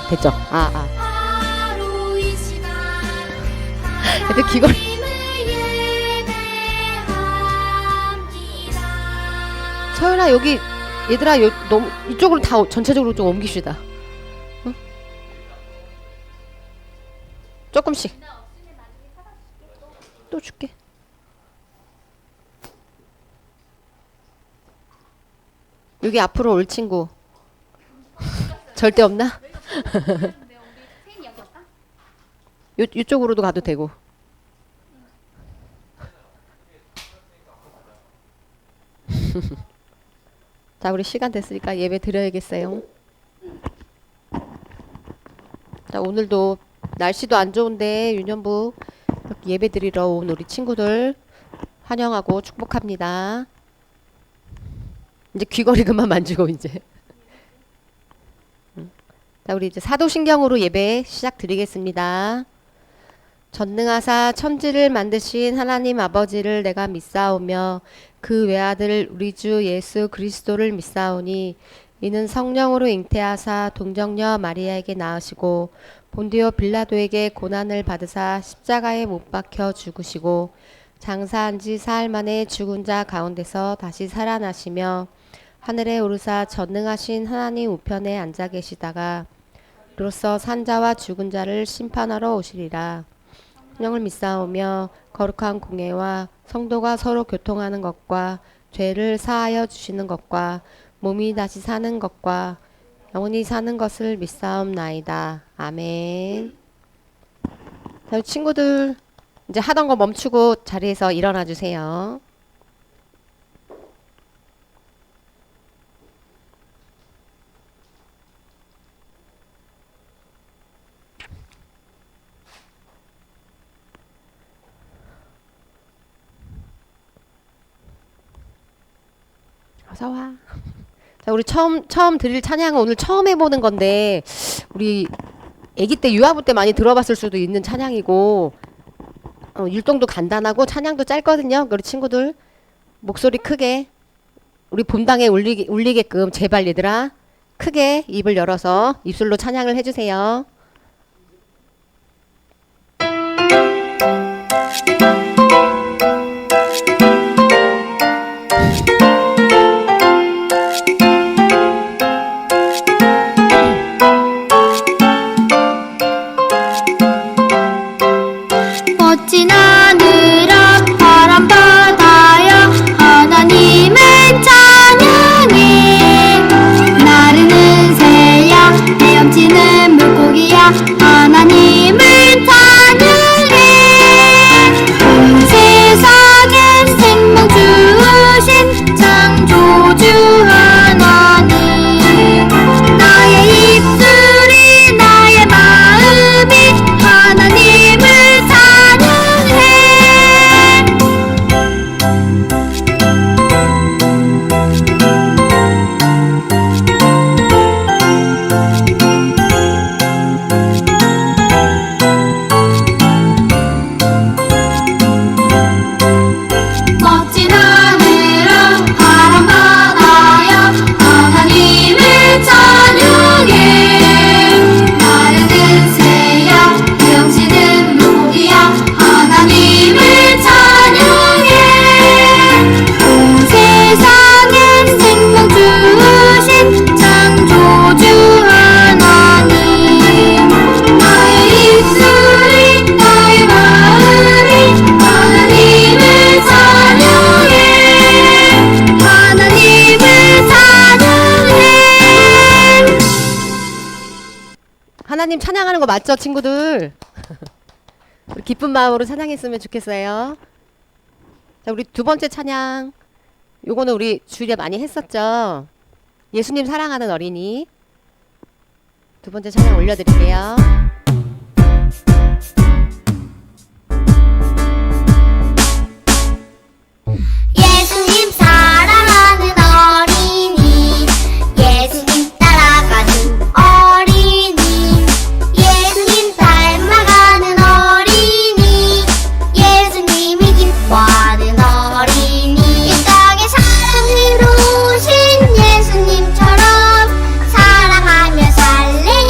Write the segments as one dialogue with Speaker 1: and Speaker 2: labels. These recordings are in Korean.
Speaker 1: 됐죠. 근데 귀걸이 서연아 여기 얘들아 너무 이쪽으로 다 전체적으로 좀 옮깁시다. 응? 조금씩 또 줄게. 여기 앞으로 올 친구 절대 없나? 이쪽으로도 가도 되고. 자, 우리 시간 됐으니까 예배 드려야겠어요. 자, 오늘도 날씨도 안 좋은데 유년부 예배 드리러 온 우리 친구들 환영하고 축복합니다. 이제 귀걸이 그만 만지고 이제. 자, 우리 이제 사도신경으로 예배 시작 드리겠습니다. 전능하사 천지를 만드신 하나님 아버지를 내가 믿사오며 그 외아들 우리 주 예수 그리스도를 믿사오니 이는 성령으로 잉태하사 동정녀 마리아에게 낳으시고 본디오 빌라도에게 고난을 받으사 십자가에 못 박혀 죽으시고 장사한 지 사흘 만에 죽은 자 가운데서 다시 살아나시며 하늘에 오르사 전능하신 하나님 우편에 앉아 계시다가 이로써 산자와 죽은 자를 심판하러 오시리라. 성령을 믿사오며 거룩한 공예와 성도가 서로 교통하는 것과 죄를 사하여 주시는 것과 몸이 다시 사는 것과 영원히 사는 것을 믿사옵나이다. 아멘. 자, 친구들 이제 하던 거 멈추고 자리에서 일어나 주세요. 어서와. 자, 우리 처음 드릴 찬양은 오늘 처음 해보는 건데, 우리 아기 때 유아부 때 많이 들어봤을 수도 있는 찬양이고, 율동도 간단하고 찬양도 짧거든요. 우리 친구들 목소리 크게 우리 본당에 울리게끔 제발 얘들아 크게 입을 열어서 입술로 찬양을 해주세요.
Speaker 2: 멋진 하늘 앞 파란 바다야 하나님을 찬양해. 나르는 새야 헤엄치는 물고기야 하나님을 찬양해. 온 세상엔 생명 주신 창조주 하나님. 나의 입술이 나의 마음이 하나님을 찬양해. 멋진 하늘아 파란 바다야 하나님을 찬양해. 나르는 새야 헤엄치는 물고기야 하나님을 찬양해. 온 세상엔 생명 주신 창조주 하나님. 나의 입술이 나의 마음이 하나님을 찬양해. 하나님을 찬양해.
Speaker 1: 하나님 찬양하는 거 맞죠, 친구들? 우리 기쁜 마음으로 찬양했으면 좋겠어요. 자, 우리 두 번째 찬양. 요거는 우리 주일에 많이 했었죠. 예수님 사랑하는 어린이. 두 번째 찬양 올려드릴게요.
Speaker 2: 예수님 사랑하는 어린이 예수님 따라가는 어린이 예수님 닮아가는 어린이 예수님이 기뻐하는 어린이 이 땅에 사랑으로 오신 예수님처럼 사랑하며 살래요.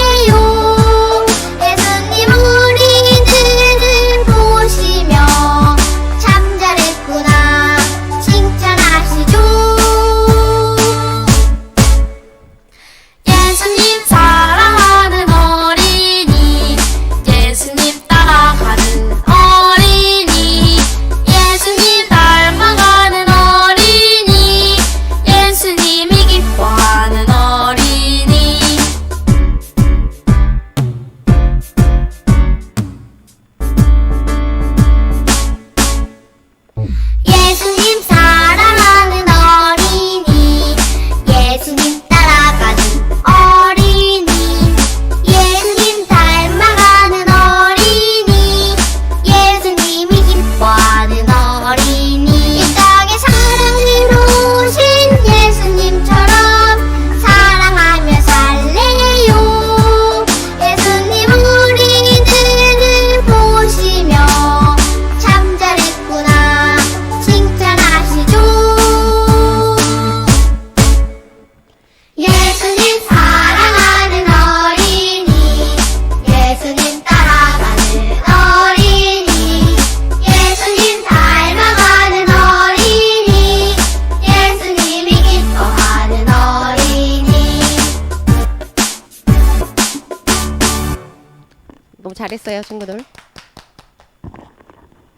Speaker 1: 너무 잘했어요, 친구들.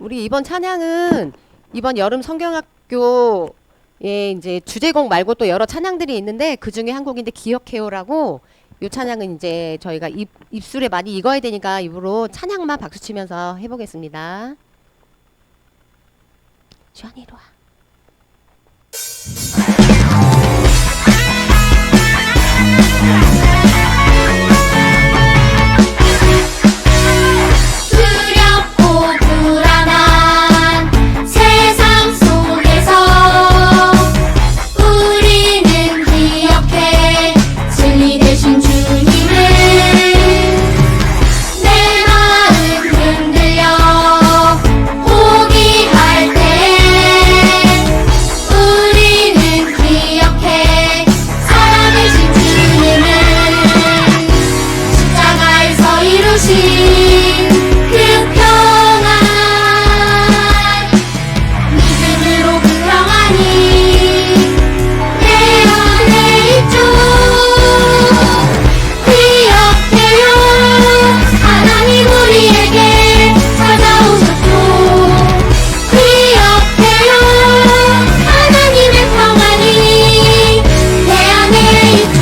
Speaker 1: 우리 이번 찬양은 이번 여름 성경학교에 이제 주제곡 말고 또 여러 찬양들이 있는데 그 중에 한 곡인데 기억해요라고 요 찬양은 이제 저희가 입술에 많이 익어야 되니까 입으로 찬양만 박수 치면서 해보겠습니다. 주한이 이리 와.
Speaker 2: 두렵고 불안한 세상 속에서 우리는 기억해 진리 되신 주님을 내 마음 흔들려 포기할 때 우리는 기억해 살아계신 주님을 십자가에서 이루신 그 평안 믿음으로 그 평안이 내 안에 있죠. 기억해요 하나님 우리에게 찾아오셨죠. 기억해요 하나님의 평안이 내 안에 있죠.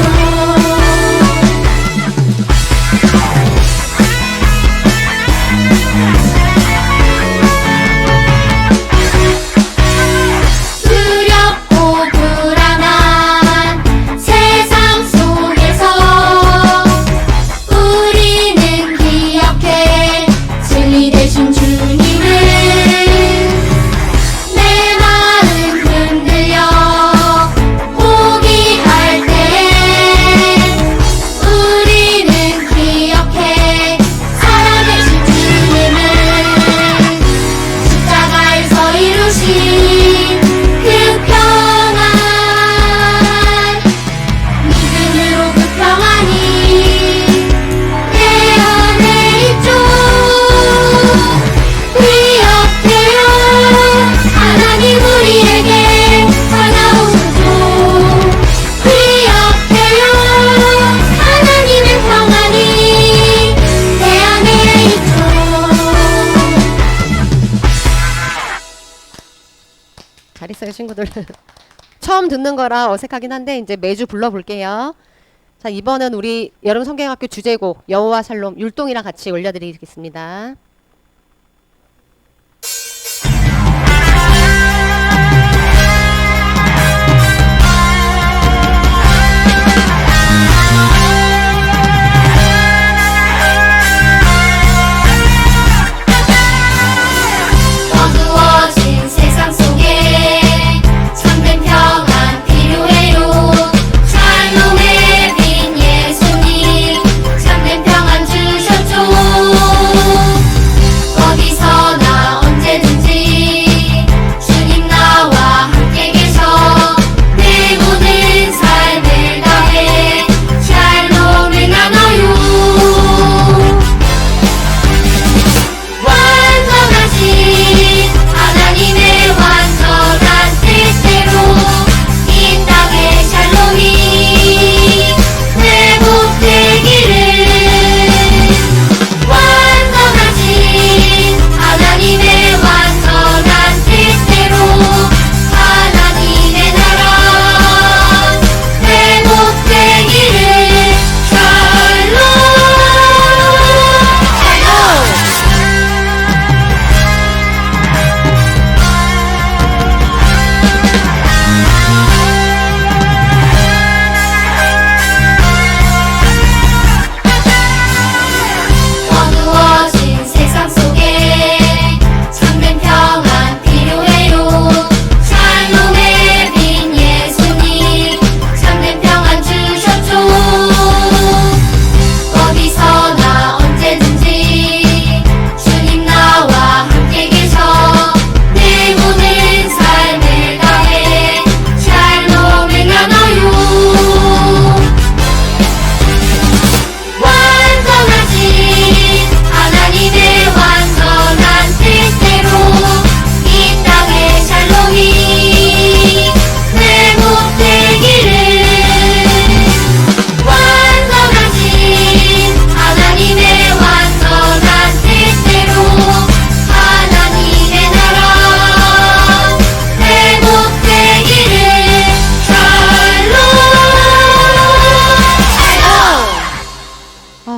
Speaker 2: 두렵고 불안한 세상 속에서 우리는 기억해 진리 되신 주님을 내 마음 흔들려 포기할 때 우리는 기억해 살아계신 주님을 십자가에서 이루신 그 평안 믿음으로 그 평안이 내 안에 있죠. 기억해요 하나님 우리에게 찾아오셨죠. 기억해요 하나님의 평안이 내 안에 있죠.
Speaker 1: 잘했어요, 친구들. 처음 듣는 거라 어색하긴 한데 이제 매주 불러볼게요. 자, 이번은 우리 여름 성경학교 주제곡 여호와 샬롬 율동이랑 같이 올려드리겠습니다.
Speaker 2: 어두워진 세상 속에 참된 평안 필요해요. 샬롬의 빛 예수님 참된 평안 주셨죠.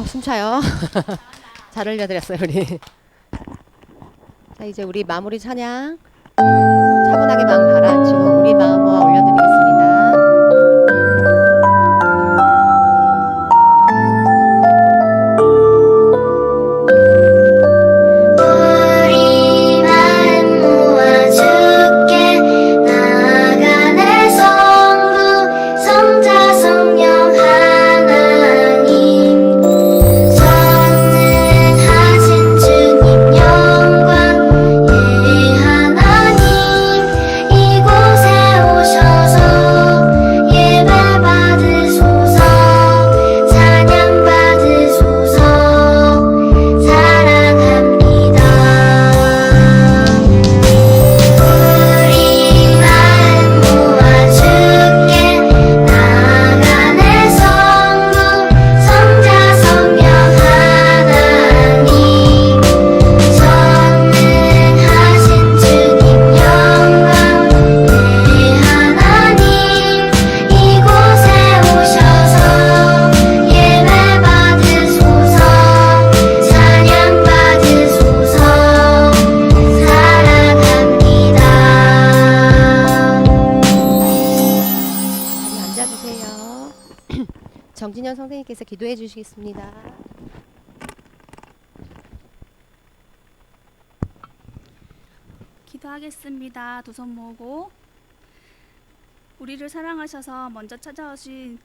Speaker 1: 숨차요. 잘 올려드렸어요, 우리. 자, 이제 우리 마무리 찬양. 차분하게 마음 가라앉히고 우리 마음 모아 올려드리겠습니다.
Speaker 2: 우리 마음 모아 주께 나아가네. 성부 성자 성령 하나님 전능하신 주님 영광 하나님 이곳에 오셔서 예배 받으소서 찬양 받으소서 사랑합니다. 우리 마음 모아 주께 나아가네. 성부 성자 성령 하나님 전능하신 주님 영광 하나님 이곳에 오셔서 예배 받으소서 찬양 받으소서 사랑합니다.
Speaker 1: 앉아주세요. 정진현 선생님께서 기도해 주시겠습니다.
Speaker 3: 기도하겠습니다. 두 손 모으고 우리를 사랑하셔서 먼저 찾아오신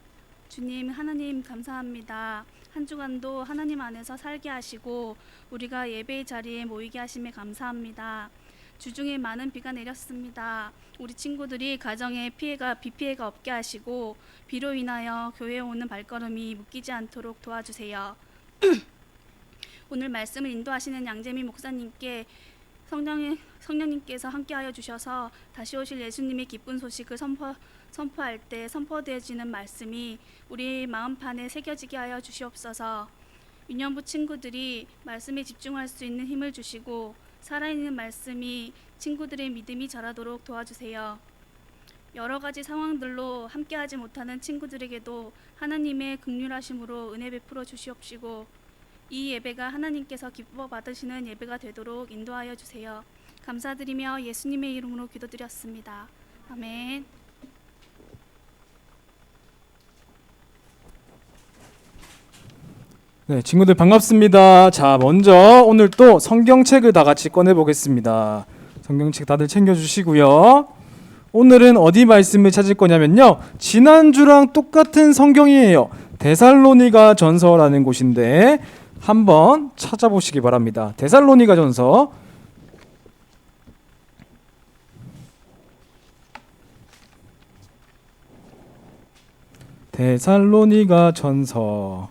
Speaker 3: 주님 하나님 감사합니다. 한 주간도 하나님 안에서 살게 하시고 우리가 예배의 자리에 모이게 하심에 감사합니다. 주중에 많은 비가 내렸습니다. 우리 친구들이 가정에 비 피해가 없게 하시고 비로 인하여 교회에 오는 발걸음이 묶이지 않도록 도와주세요. 오늘 말씀을 인도하시는 양재미 목사님께 성령님께서 함께하여 주셔서 다시 오실 예수님의 기쁜 소식을 선포할 때 선포되어지는 말씀이 우리 마음판에 새겨지게 하여 주시옵소서. 유년부 친구들이 말씀에 집중할 수 있는 힘을 주시고 살아있는 말씀이 친구들의 믿음이 자라도록 도와주세요. 여러 가지 상황들로 함께하지 못하는 친구들에게도 하나님의 긍휼하심으로 은혜 베풀어 주시옵시고 이 예배가 하나님께서 기뻐 받으시는 예배가 되도록 인도하여 주세요. 감사드리며 예수님의 이름으로 기도드렸습니다. 아멘.
Speaker 4: 네, 친구들 반갑습니다. 자, 먼저 오늘 또 성경책을 다 같이 꺼내 보겠습니다. 성경책 다들 챙겨 주시고요. 오늘은 어디 말씀을 찾을 거냐면요. 지난주랑 똑같은 성경이에요. 데살로니가 전서라는 곳인데 한번 찾아보시기 바랍니다. 데살로니가 전서. 데살로니가 전서.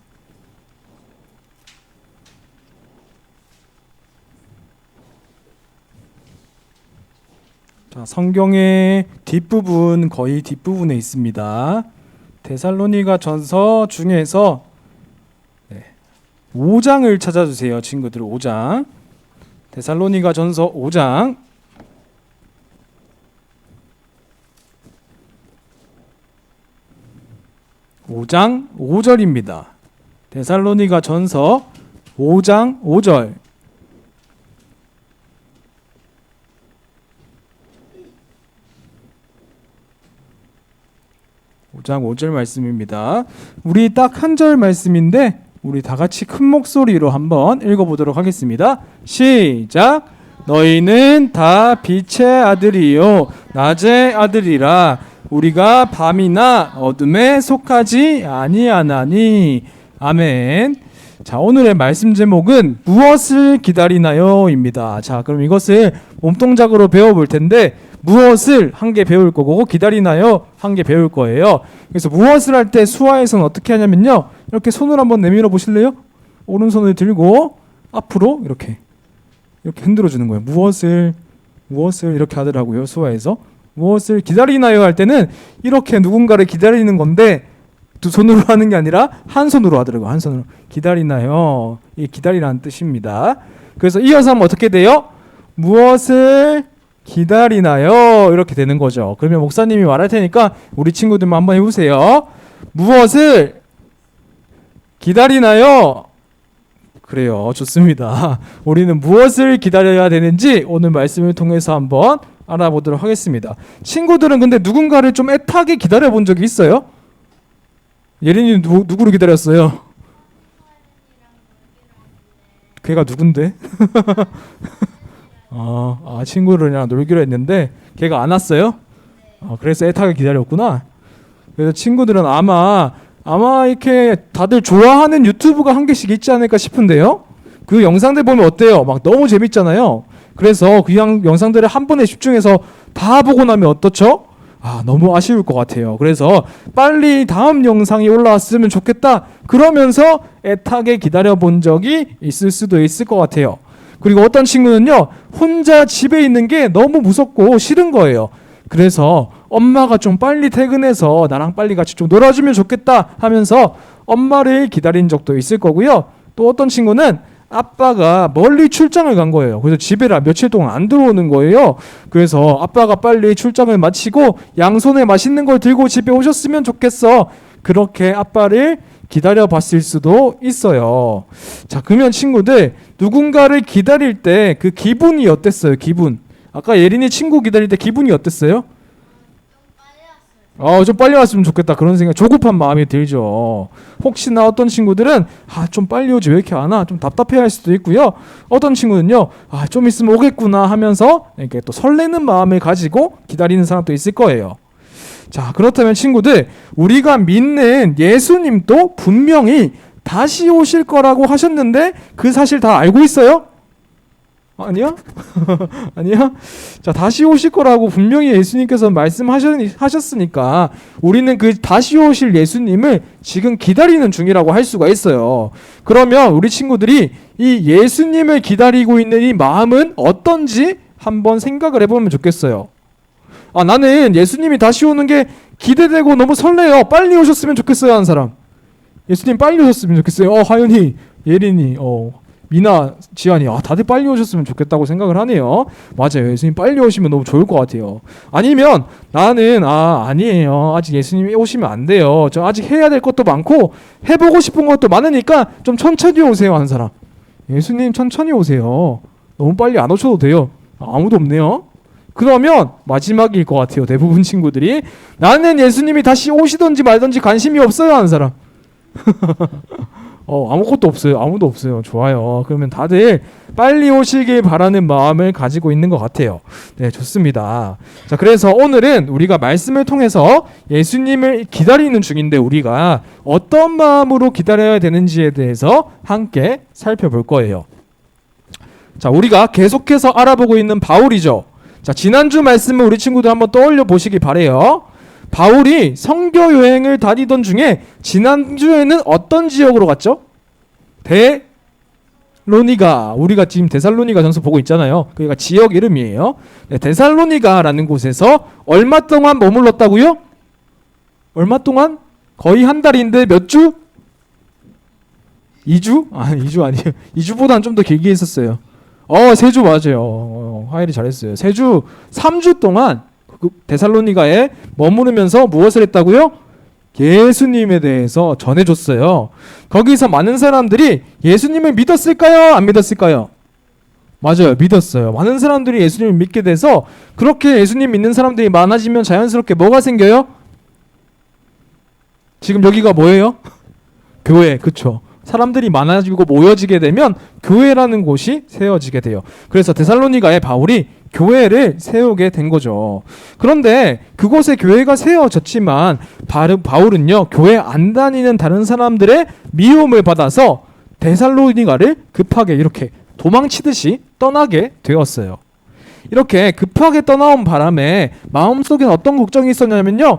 Speaker 4: 자, 성경의 뒷부분, 거의 뒷부분에 있습니다. 데살로니가 전서 중에서 5장을 찾아주세요. 친구들 5장. 데살로니가 전서 5장. 5장 5절입니다. 데살로니가 전서 5장 5절. 장 5절 말씀입니다. 우리 딱 한 절 말씀인데 우리 다 같이 큰 목소리로 한번 읽어보도록 하겠습니다. 시작. 너희는 다 빛의 아들이요 낮의 아들이라. 우리가 밤이나 어둠에 속하지 아니하나니. 아멘. 자, 오늘의 말씀 제목은 무엇을 기다리나요?입니다. 자, 그럼 이것을 몸동작으로 배워볼 텐데 무엇을 한 개 배울 거고 기다리나요? 한 개 배울 거예요. 그래서 무엇을 할 때 수화에서는 어떻게 하냐면요. 이렇게 손을 한번 내밀어 보실래요? 오른손을 들고 앞으로 이렇게 흔들어 주는 거예요. 무엇을 이렇게 하더라고요. 수화에서. 무엇을 기다리나요? 할 때는 이렇게 누군가를 기다리는 건데 두 손으로 하는 게 아니라 한 손으로 하더라고요. 한 손으로. 기다리나요? 이게 기다리라는 뜻입니다. 그래서 이어서 하면 어떻게 돼요? 무엇을 기다리나요? 이렇게 되는 거죠. 그러면 목사님이 말할 테니까 우리 친구들만 한번 해보세요. 무엇을 기다리나요? 그래요. 좋습니다. 우리는 무엇을 기다려야 되는지 오늘 말씀을 통해서 한번 알아보도록 하겠습니다. 친구들은 근데 누군가를 좀 애타게 기다려 본 적이 있어요? 예린이는 누구를 기다렸어요? 걔가 누군데? 친구들이랑 놀기로 했는데 걔가 안 왔어요? 그래서 애타게 기다렸구나. 그래서 친구들은 아마 이렇게 다들 좋아하는 유튜브가 한 개씩 있지 않을까 싶은데요. 그 영상들 보면 어때요? 막 너무 재밌잖아요. 그래서 그 영상들을 한 번에 집중해서 다 보고 나면 어떻죠? 너무 아쉬울 것 같아요. 그래서 빨리 다음 영상이 올라왔으면 좋겠다. 그러면서 애타게 기다려본 적이 있을 수도 있을 것 같아요. 그리고 어떤 친구는요, 혼자 집에 있는 게 너무 무섭고 싫은 거예요. 그래서 엄마가 좀 빨리 퇴근해서 나랑 빨리 같이 좀 놀아주면 좋겠다 하면서 엄마를 기다린 적도 있을 거고요. 또 어떤 친구는 아빠가 멀리 출장을 간 거예요. 그래서 집에 며칠 동안 안 들어오는 거예요. 그래서 아빠가 빨리 출장을 마치고 양손에 맛있는 걸 들고 집에 오셨으면 좋겠어. 그렇게 아빠를 기다려 봤을 수도 있어요. 자, 그러면 친구들, 누군가를 기다릴 때 그 기분이 어땠어요? 기분. 아까 예린이 친구 기다릴 때 기분이 어땠어요? 좀 빨리 왔으면 좋겠다. 그런 생각, 조급한 마음이 들죠. 혹시나 어떤 친구들은 좀 빨리 오지 왜 이렇게 안 와? 좀 답답해 할 수도 있고요. 어떤 친구는요, 좀 있으면 오겠구나 하면서 이렇게 또 설레는 마음을 가지고 기다리는 사람도 있을 거예요. 자, 그렇다면 친구들, 우리가 믿는 예수님도 분명히 다시 오실 거라고 하셨는데 그 사실 다 알고 있어요? 아니야? 아니야? 자, 다시 오실 거라고 분명히 예수님께서 말씀하셨으니까 우리는 그 다시 오실 예수님을 지금 기다리는 중이라고 할 수가 있어요. 그러면 우리 친구들이 이 예수님을 기다리고 있는 이 마음은 어떤지 한번 생각을 해보면 좋겠어요. 나는 예수님이 다시 오는 게 기대되고 너무 설레요. 빨리 오셨으면 좋겠어요 하는 사람. 예수님 빨리 오셨으면 좋겠어요. 하윤이, 예린이, 미나, 지안이 다들 빨리 오셨으면 좋겠다고 생각을 하네요. 맞아요. 예수님 빨리 오시면 너무 좋을 것 같아요. 아니면 나는 아니에요. 아직 예수님이 오시면 안 돼요. 저 아직 해야 될 것도 많고 해보고 싶은 것도 많으니까 좀 천천히 오세요 하는 사람. 예수님 천천히 오세요. 너무 빨리 안 오셔도 돼요. 아무도 없네요. 그러면 마지막일 것 같아요. 대부분 친구들이 나는 예수님이 다시 오시든지 말든지 관심이 없어요 하는 사람. 아무것도 없어요. 아무도 없어요. 좋아요. 그러면 다들 빨리 오시길 바라는 마음을 가지고 있는 것 같아요. 네, 좋습니다. 자, 그래서 오늘은 우리가 말씀을 통해서 예수님을 기다리는 중인데 우리가 어떤 마음으로 기다려야 되는지에 대해서 함께 살펴볼 거예요. 자, 우리가 계속해서 알아보고 있는 바울이죠. 자, 지난주 말씀을 우리 친구들 한번 떠올려 보시기 바래요. 바울이 선교 여행을 다니던 중에 지난주에는 어떤 지역으로 갔죠? 데살로니가. 우리가 지금 데살로니가 전서 보고 있잖아요. 그러니까 지역 이름이에요. 네, 데살로니가라는 곳에서 얼마 동안 머물렀다고요? 얼마 동안? 거의 한 달인데 몇 주? 2주? 2주 아니에요. 2주보다는 좀 더 길게 있었어요. 3주 맞아요. 하일이 잘했어요. 3주 동안 데살로니가에 머무르면서 무엇을 했다고요? 예수님에 대해서 전해줬어요. 거기서 많은 사람들이 예수님을 믿었을까요? 안 믿었을까요? 맞아요. 믿었어요. 많은 사람들이 예수님을 믿게 돼서 그렇게 예수님 믿는 사람들이 많아지면 자연스럽게 뭐가 생겨요? 지금 여기가 뭐예요? 교회. 그쵸? 사람들이 많아지고 모여지게 되면 교회라는 곳이 세워지게 돼요. 그래서 데살로니가에 바울이 교회를 세우게 된 거죠. 그런데 그곳에 교회가 세워졌지만 바울은요, 교회 안 다니는 다른 사람들의 미움을 받아서 데살로니가를 급하게 이렇게 도망치듯이 떠나게 되었어요. 이렇게 급하게 떠나온 바람에 마음속에 어떤 걱정이 있었냐면요,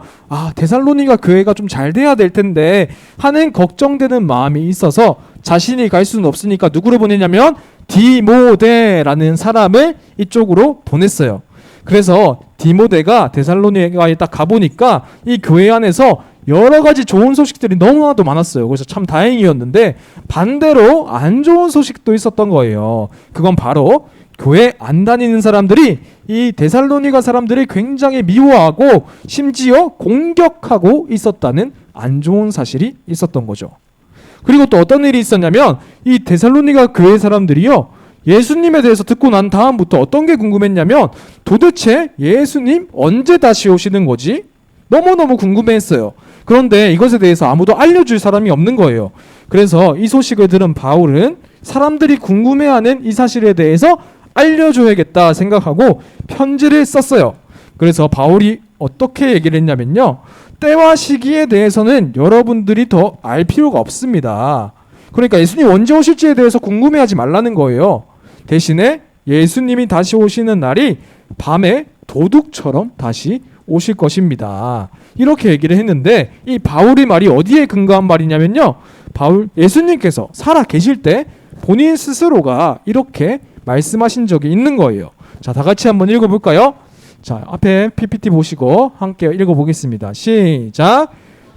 Speaker 4: 데살로니가 교회가 좀 잘 돼야 될 텐데 하는 걱정되는 마음이 있어서 자신이 갈 수는 없으니까 누구를 보내냐면 디모데라는 사람을 이쪽으로 보냈어요. 그래서 디모데가 데살로니가에 딱 가보니까 이 교회 안에서 여러 가지 좋은 소식들이 너무나도 많았어요. 그래서 참 다행이었는데 반대로 안 좋은 소식도 있었던 거예요. 그건 바로 교회 안 다니는 사람들이 이 데살로니가 사람들을 굉장히 미워하고 심지어 공격하고 있었다는 안 좋은 사실이 있었던 거죠. 그리고 또 어떤 일이 있었냐면 이 데살로니가 교회 사람들이요, 예수님에 대해서 듣고 난 다음부터 어떤 게 궁금했냐면 도대체 예수님 언제 다시 오시는 거지? 너무너무 궁금해했어요. 그런데 이것에 대해서 아무도 알려줄 사람이 없는 거예요. 그래서 이 소식을 들은 바울은 사람들이 궁금해하는 이 사실에 대해서 알려줘야겠다 생각하고 편지를 썼어요. 그래서 바울이 어떻게 얘기를 했냐면요, 때와 시기에 대해서는 여러분들이 더 알 필요가 없습니다. 그러니까 예수님 언제 오실지에 대해서 궁금해하지 말라는 거예요. 대신에 예수님이 다시 오시는 날이 밤에 도둑처럼 다시 오실 것입니다. 이렇게 얘기를 했는데 이 바울의 말이 어디에 근거한 말이냐면요, 예수님께서 살아 계실 때 본인 스스로가 이렇게 말씀하신 적이 있는 거예요. 자, 다 같이 한번 읽어볼까요? 자, 앞에 PPT 보시고 함께 읽어보겠습니다. 시작.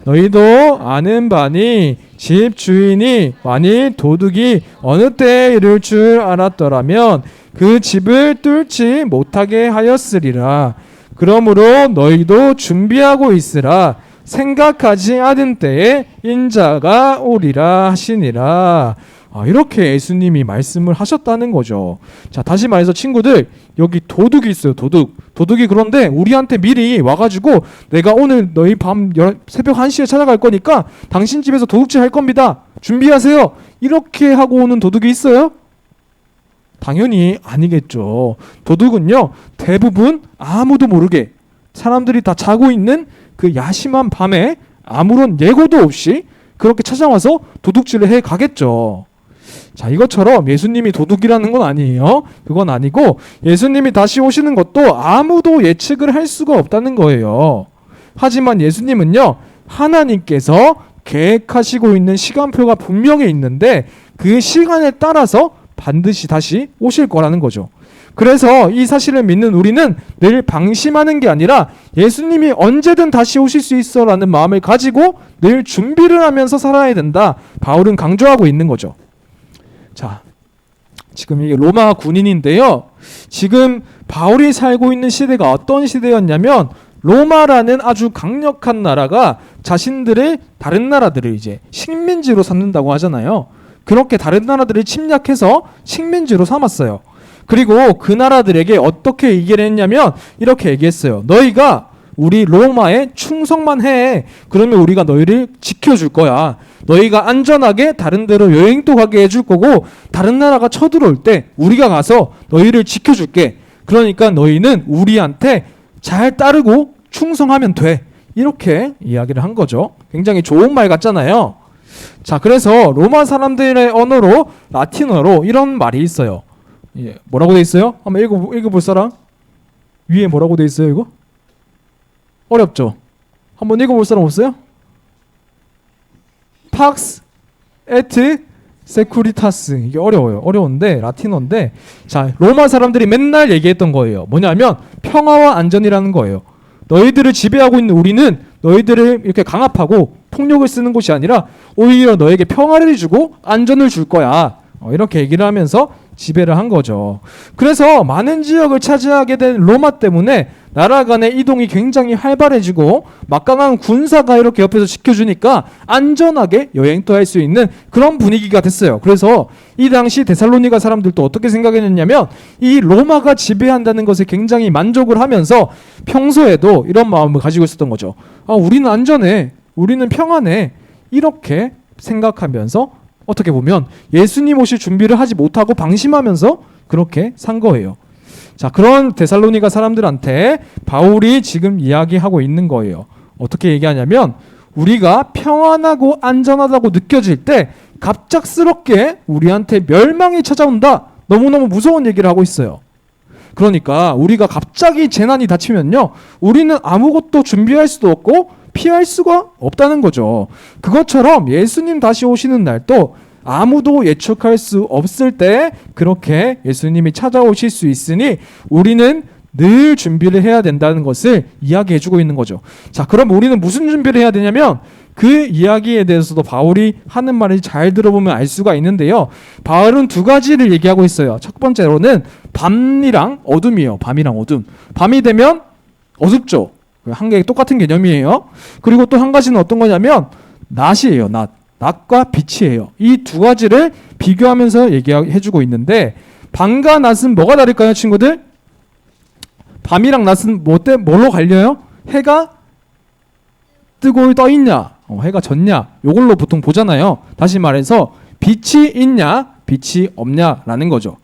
Speaker 4: 너희도 아는 바니 집 주인이 만일 도둑이 어느 때에 이를 줄 알았더라면 그 집을 뚫지 못하게 하였으리라. 그러므로 너희도 준비하고 있으라. 생각하지 않은 때에 인자가 오리라 하시니라. 이렇게 예수님이 말씀을 하셨다는 거죠. 자, 다시 말해서 친구들, 여기 도둑이 있어요. 도둑이 그런데 우리한테 미리 와가지고 내가 오늘 너희 새벽 1시에 찾아갈 거니까 당신 집에서 도둑질 할 겁니다. 준비하세요. 이렇게 하고 오는 도둑이 있어요? 당연히 아니겠죠. 도둑은요, 대부분 아무도 모르게 사람들이 다 자고 있는 그 야심한 밤에 아무런 예고도 없이 그렇게 찾아와서 도둑질을 해 가겠죠. 자, 이것처럼 예수님이 도둑이라는 건 아니에요. 그건 아니고 예수님이 다시 오시는 것도 아무도 예측을 할 수가 없다는 거예요. 하지만 예수님은요, 하나님께서 계획하시고 있는 시간표가 분명히 있는데 그 시간에 따라서 반드시 다시 오실 거라는 거죠. 그래서 이 사실을 믿는 우리는 늘 방심하는 게 아니라 예수님이 언제든 다시 오실 수 있어라는 마음을 가지고 늘 준비를 하면서 살아야 된다. 바울은 강조하고 있는 거죠. 자, 지금 이게 로마 군인인데요. 지금 바울이 살고 있는 시대가 어떤 시대였냐면 로마라는 아주 강력한 나라가 자신들의 다른 나라들을 이제 식민지로 삼는다고 하잖아요. 그렇게 다른 나라들을 침략해서 식민지로 삼았어요. 그리고 그 나라들에게 어떻게 얘기를 했냐면 이렇게 얘기했어요. 너희가 우리 로마에 충성만 해. 그러면 우리가 너희를 지켜줄 거야. 너희가 안전하게 다른 데로 여행도 가게 해줄 거고 다른 나라가 쳐들어올 때 우리가 가서 너희를 지켜줄게. 그러니까 너희는 우리한테 잘 따르고 충성하면 돼. 이렇게 이야기를 한 거죠. 굉장히 좋은 말 같잖아요. 자, 그래서 로마 사람들의 언어로 라틴어로 이런 말이 있어요. 뭐라고 돼 있어요? 한번 읽어볼 사람? 위에 뭐라고 돼 있어요, 이거? 어렵죠? 한번 읽어볼 사람 없어요? Pax et Securitas. 이게 어려워요. 어려운데 라틴어인데, 자, 로마 사람들이 맨날 얘기했던 거예요. 뭐냐면 평화와 안전이라는 거예요. 너희들을 지배하고 있는 우리는 너희들을 이렇게 강압하고 폭력을 쓰는 곳이 아니라 오히려 너에게 평화를 주고 안전을 줄 거야. 이렇게 얘기를 하면서 지배를 한 거죠. 그래서 많은 지역을 차지하게 된 로마 때문에 나라 간의 이동이 굉장히 활발해지고 막강한 군사가 이렇게 옆에서 지켜주니까 안전하게 여행도 할 수 있는 그런 분위기가 됐어요. 그래서 이 당시 데살로니가 사람들도 어떻게 생각했냐면 이 로마가 지배한다는 것에 굉장히 만족을 하면서 평소에도 이런 마음을 가지고 있었던 거죠. 우리는 안전해. 우리는 평안해. 이렇게 생각하면서 어떻게 보면 예수님 오실 준비를 하지 못하고 방심하면서 그렇게 산 거예요. 자, 그런 데살로니가 사람들한테 바울이 지금 이야기하고 있는 거예요. 어떻게 얘기하냐면 우리가 평안하고 안전하다고 느껴질 때 갑작스럽게 우리한테 멸망이 찾아온다. 너무너무 무서운 얘기를 하고 있어요. 그러니까 우리가 갑자기 재난이 닥치면요, 우리는 아무것도 준비할 수도 없고 피할 수가 없다는 거죠. 그것처럼 예수님 다시 오시는 날도 아무도 예측할 수 없을 때 그렇게 예수님이 찾아오실 수 있으니 우리는 늘 준비를 해야 된다는 것을 이야기해주고 있는 거죠. 자, 그럼 우리는 무슨 준비를 해야 되냐면 그 이야기에 대해서도 바울이 하는 말을 잘 들어보면 알 수가 있는데요. 바울은 두 가지를 얘기하고 있어요. 첫 번째로는 밤이랑 어둠이에요. 밤이랑 어둠. 밤이 되면 어둡죠. 한 개 똑같은 개념이에요. 그리고 또 한 가지는 어떤 거냐면 낮이에요. 낮. 낮과 빛이에요. 이 두 가지를 비교하면서 얘기해주고 있는데 밤과 낮은 뭐가 다를까요, 친구들? 밤이랑 낮은 뭘로 갈려요? 해가 뜨고 떠 있냐, 해가 졌냐, 요걸로 보통 보잖아요. 다시 말해서 빛이 있냐, 빛이 없냐라는 거죠.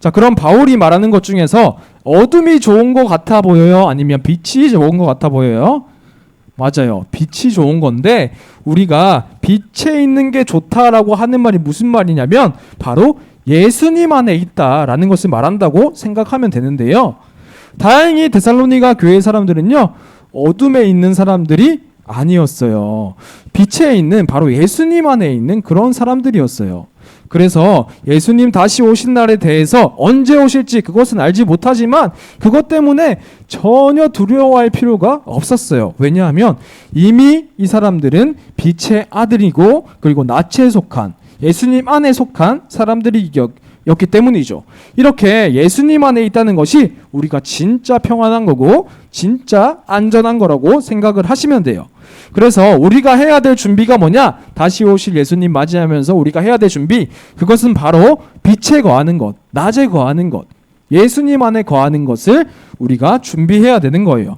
Speaker 4: 자, 그럼 바울이 말하는 것 중에서 어둠이 좋은 것 같아 보여요? 아니면 빛이 좋은 것 같아 보여요? 맞아요. 빛이 좋은 건데 우리가 빛에 있는 게 좋다라고 하는 말이 무슨 말이냐면 바로 예수님 안에 있다라는 것을 말한다고 생각하면 되는데요. 다행히 데살로니가 교회 사람들은요, 어둠에 있는 사람들이 아니었어요. 빛에 있는 바로 예수님 안에 있는 그런 사람들이었어요. 그래서 예수님 다시 오신 날에 대해서 언제 오실지 그것은 알지 못하지만 그것 때문에 전혀 두려워할 필요가 없었어요. 왜냐하면 이미 이 사람들은 빛의 아들이고 그리고 낫에 속한, 예수님 안에 속한 사람들이었기 때문이죠. 이렇게 예수님 안에 있다는 것이 우리가 진짜 평안한 거고 진짜 안전한 거라고 생각을 하시면 돼요. 그래서 우리가 해야 될 준비가 뭐냐? 다시 오실 예수님 맞이하면서 우리가 해야 될 준비, 그것은 바로 빛에 거하는 것, 낮에 거하는 것, 예수님 안에 거하는 것을 우리가 준비해야 되는 거예요.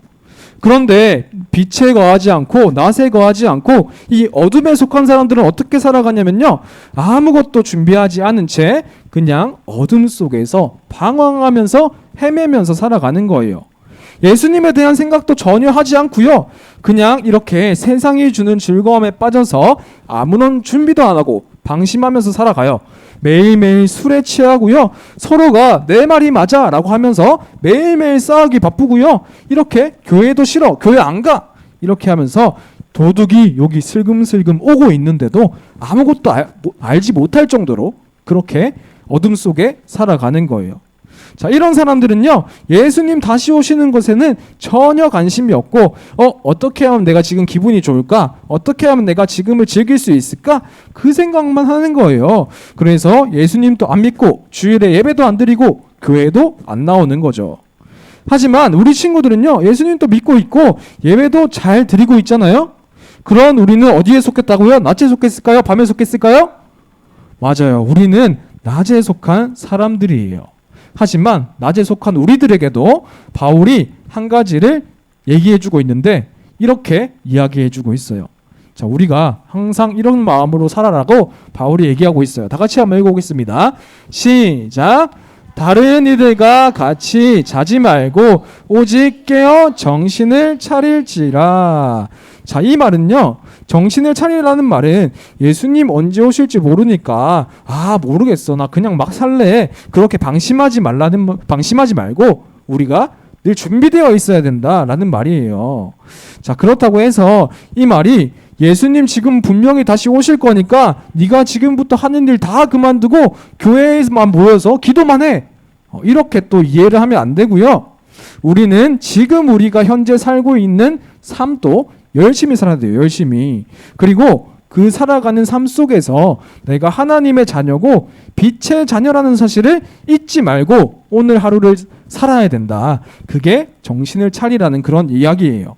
Speaker 4: 그런데 빛에 거하지 않고 낮에 거하지 않고 이 어둠에 속한 사람들은 어떻게 살아가냐면요, 아무것도 준비하지 않은 채 그냥 어둠 속에서 방황하면서 헤매면서 살아가는 거예요. 예수님에 대한 생각도 전혀 하지 않고요, 그냥 이렇게 세상이 주는 즐거움에 빠져서 아무런 준비도 안 하고 방심하면서 살아가요. 매일매일 술에 취하고요, 서로가 내 말이 맞아 라고 하면서 매일매일 싸우기 바쁘고요, 이렇게 교회도 싫어, 교회 안 가, 이렇게 하면서 도둑이 여기 슬금슬금 오고 있는데도 아무것도 알지 못할 정도로 그렇게 어둠 속에 살아가는 거예요. 자, 이런 사람들은요, 예수님 다시 오시는 것에는 전혀 관심이 없고 어떻게 하면 내가 지금 기분이 좋을까? 어떻게 하면 내가 지금을 즐길 수 있을까? 그 생각만 하는 거예요. 그래서 예수님도 안 믿고 주일에 예배도 안 드리고 교회도 안 나오는 거죠. 하지만 우리 친구들은요, 예수님도 믿고 있고 예배도 잘 드리고 있잖아요. 그런 우리는 어디에 속했다고요? 낮에 속했을까요? 밤에 속했을까요? 맞아요. 우리는 낮에 속한 사람들이에요. 하지만 낮에 속한 우리들에게도 바울이 한 가지를 얘기해주고 있는데 이렇게 이야기해주고 있어요. 자, 우리가 항상 이런 마음으로 살아라고 바울이 얘기하고 있어요. 다 같이 한번 읽어보겠습니다. 시작. 다른 이들과 같이 자지 말고 오직 깨어 정신을 차릴지라. 자, 이 말은요, 정신을 차리라는 말은 예수님 언제 오실지 모르니까 모르겠어, 나 그냥 막 살래, 그렇게 방심하지 말고 우리가 늘 준비되어 있어야 된다라는 말이에요. 자, 그렇다고 해서 이 말이 예수님 지금 분명히 다시 오실 거니까 네가 지금부터 하는 일 다 그만두고 교회에만 모여서 기도만 해, 이렇게 또 이해를 하면 안 되고요. 우리는 지금 우리가 현재 살고 있는 삶도 열심히 살아야 돼요. 열심히. 그리고 그 살아가는 삶 속에서 내가 하나님의 자녀고 빛의 자녀라는 사실을 잊지 말고 오늘 하루를 살아야 된다. 그게 정신을 차리라는 그런 이야기예요.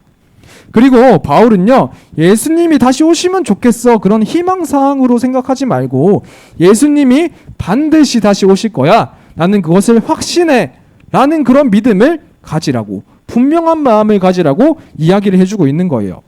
Speaker 4: 그리고 바울은요, 예수님이 다시 오시면 좋겠어, 그런 희망사항으로 생각하지 말고 예수님이 반드시 다시 오실 거야, 나는 그것을 확신해 라는 그런 믿음을 가지라고, 분명한 마음을 가지라고 이야기를 해주고 있는 거예요.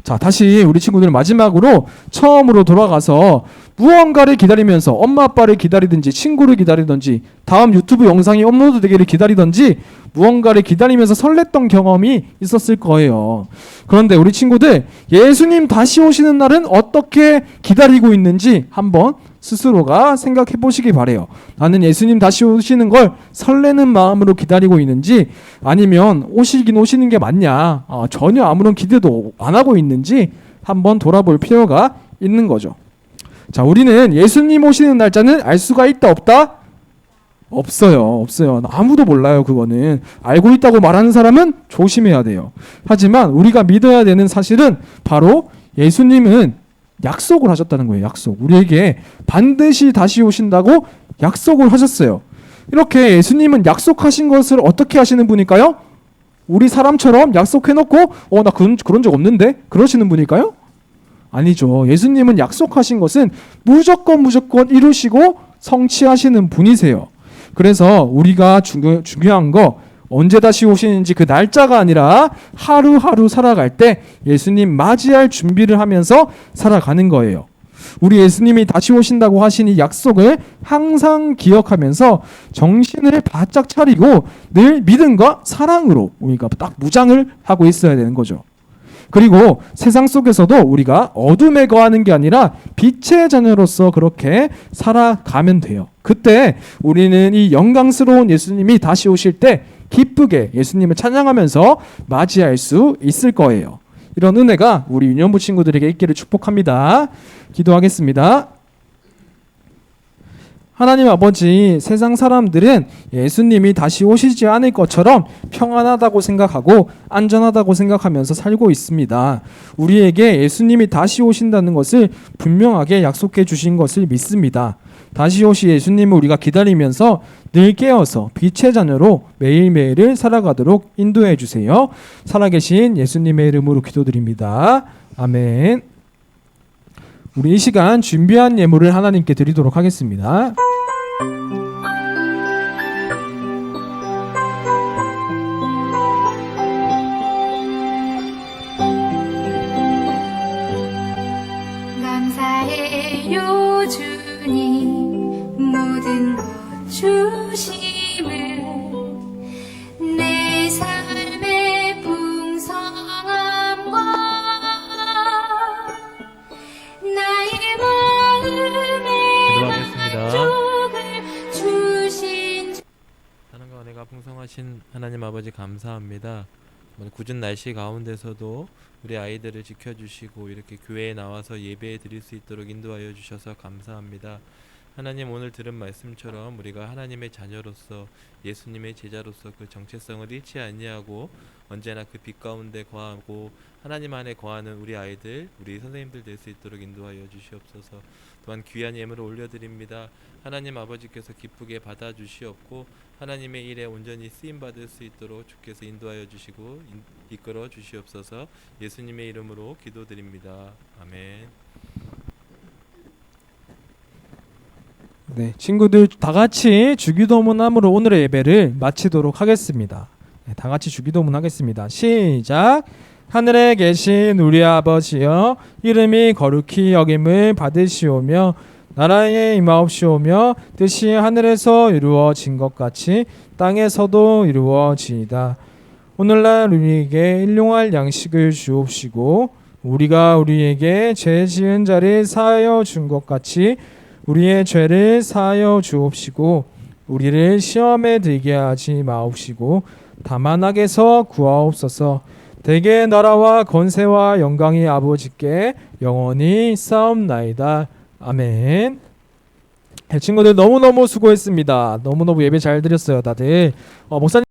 Speaker 4: 자, 다시 우리 친구들 마지막으로 처음으로 돌아가서 무언가를 기다리면서 엄마 아빠를 기다리든지 친구를 기다리든지 다음 유튜브 영상이 업로드 되기를 기다리든지 무언가를 기다리면서 설렜던 경험이 있었을 거예요. 그런데 우리 친구들, 예수님 다시 오시는 날은 어떻게 기다리고 있는지 한번 스스로가 생각해 보시기 바래요. 나는 예수님 다시 오시는 걸 설레는 마음으로 기다리고 있는지, 아니면 오시긴 오시는 게 맞냐, 전혀 아무런 기대도 안 하고 있는지 한번 돌아볼 필요가 있는 거죠. 자, 우리는 예수님 오시는 날짜는 알 수가 있다 없다? 없어요. 아무도 몰라요. 그거는 알고 있다고 말하는 사람은 조심해야 돼요. 하지만 우리가 믿어야 되는 사실은 바로 예수님은 약속을 하셨다는 거예요. 약속. 우리에게 반드시 다시 오신다고 약속을 하셨어요. 이렇게 예수님은 약속하신 것을 어떻게 하시는 분일까요? 우리 사람처럼 약속해놓고 나 그런 적 없는데 그러시는 분일까요? 아니죠. 예수님은 약속하신 것은 무조건 이루시고 성취하시는 분이세요. 그래서 우리가 중요한 거 언제 다시 오시는지 그 날짜가 아니라 하루하루 살아갈 때 예수님 맞이할 준비를 하면서 살아가는 거예요. 우리 예수님이 다시 오신다고 하신 이 약속을 항상 기억하면서 정신을 바짝 차리고 늘 믿음과 사랑으로 우리가 딱 무장을 하고 있어야 되는 거죠. 그리고 세상 속에서도 우리가 어둠에 거하는 게 아니라 빛의 자녀로서 그렇게 살아가면 돼요. 그때 우리는 이 영광스러운 예수님이 다시 오실 때 기쁘게 예수님을 찬양하면서 맞이할 수 있을 거예요. 이런 은혜가 우리 유년부 친구들에게 있기를 축복합니다. 기도하겠습니다. 하나님 아버지, 세상 사람들은 예수님이 다시 오시지 않을 것처럼 평안하다고 생각하고 안전하다고 생각하면서 살고 있습니다. 우리에게 예수님이 다시 오신다는 것을 분명하게 약속해 주신 것을 믿습니다. 다시 오실 예수님을 우리가 기다리면서 늘 깨어서 빛의 자녀로 매일매일을 살아가도록 인도해 주세요. 살아계신 예수님의 이름으로 기도드립니다. 아멘. 우리 이 시간 준비한 예물을 하나님께 드리도록 하겠습니다.
Speaker 5: 감사해요 주님 모든 것 주심을 내 삶의 풍성함과 나의 마음에 만족을 주신
Speaker 6: 사랑과 은혜가 풍성하신 하나님 아버지 감사합니다. 굳은 날씨 가운데서도 우리 아이들을 지켜주시고 이렇게 교회에 나와서 예배 드릴 수 있도록 인도하여 주셔서 감사합니다. 하나님, 오늘 들은 말씀처럼 우리가 하나님의 자녀로서 예수님의 제자로서 그 정체성을 잃지 아니하고 언제나 그 빛 가운데 거하고 하나님 안에 거하는 우리 아이들, 우리 선생님들 될 수 있도록 인도하여 주시옵소서. 또한 귀한 예물을 올려드립니다. 하나님 아버지께서 기쁘게 받아주시옵고 하나님의 일에 온전히 쓰임받을 수 있도록 주께서 인도하여 주시고 이끌어 주시옵소서. 예수님의 이름으로 기도드립니다. 아멘.
Speaker 4: 네, 친구들 다 같이 주기도문함으로 오늘의 예배를 마치도록 하겠습니다. 네, 다 같이 주기도문 하겠습니다. 시작. 하늘에 계신 우리 아버지여, 이름이 거룩히 여김을 받으시오며 나라에 임하옵시오며 뜻이 하늘에서 이루어진 것 같이 땅에서도 이루어지이다. 오늘날 우리에게 일용할 양식을 주옵시고 우리가 우리에게 죄 지은 자를 사하여 준 것 같이 우리의 죄를 사하여 주옵시고 우리를 시험에 들게 하지 마옵시고 다만 악에서 구하옵소서. 대개 나라와 권세와 영광이 아버지께 영원히 싸움나이다. 아멘. 친구들 너무너무 수고했습니다. 너무너무 예배 잘 드렸어요 다들. 목사님